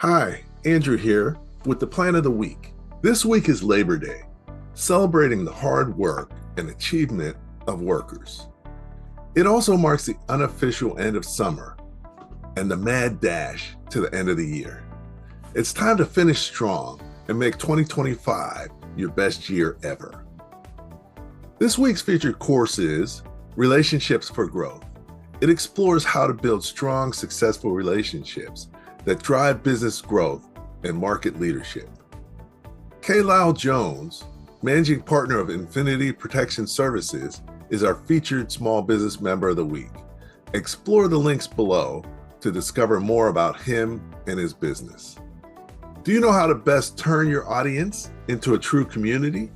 Hi, Andrew here with the plan of the week. This week is Labor Day, celebrating the hard work and achievement of workers. It also marks the unofficial end of summer and the mad dash to the end of the year. It's time to finish strong and make 2025 your best year ever. This week's featured course is Relationships for Growth. It explores how to build strong, successful relationships that drive business growth and market leadership. K. Lyle Jones, managing partner of Infinity Protection Services, is our featured small business member of the week. Explore the links below to discover more about him and his business. Do you know how to best turn your audience into a true community?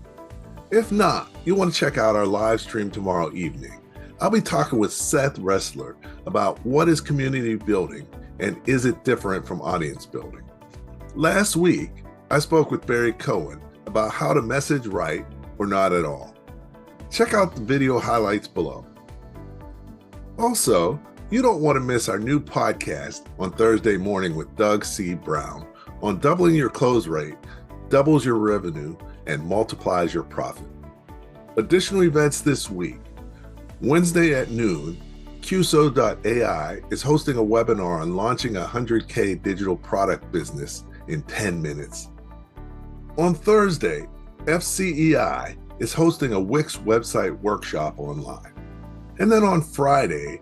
If not, you'll want to check out our live stream tomorrow evening. I'll be talking with Seth Resler about what is community building and is it different from audience building. Last week, I spoke with Barry Cohen about how to message right or not at all. Check out the video highlights below. Also, you don't want to miss our new podcast on Thursday morning with Doug C. Brown on doubling your close rate, doubles your revenue, and multiplies your profit. Additional events this week. Wednesday at noon, QSO.ai is hosting a webinar on launching a 100K digital product business in 10 minutes. On Thursday, FCEI is hosting a Wix website workshop online. And then on Friday,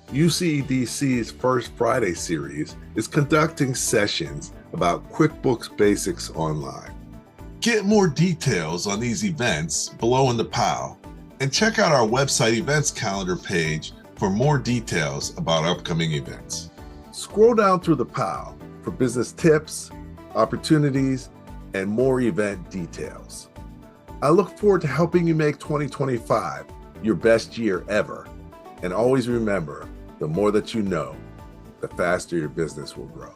UCEDC's First Friday series is conducting sessions about QuickBooks Basics online. Get more details on these events below in the POW, and check out our website events calendar page for more details about upcoming events. Scroll down through the POW for business tips, opportunities, and more event details. I look forward to helping you make 2025 your best year ever. And always remember, the more that you know, the faster your business will grow.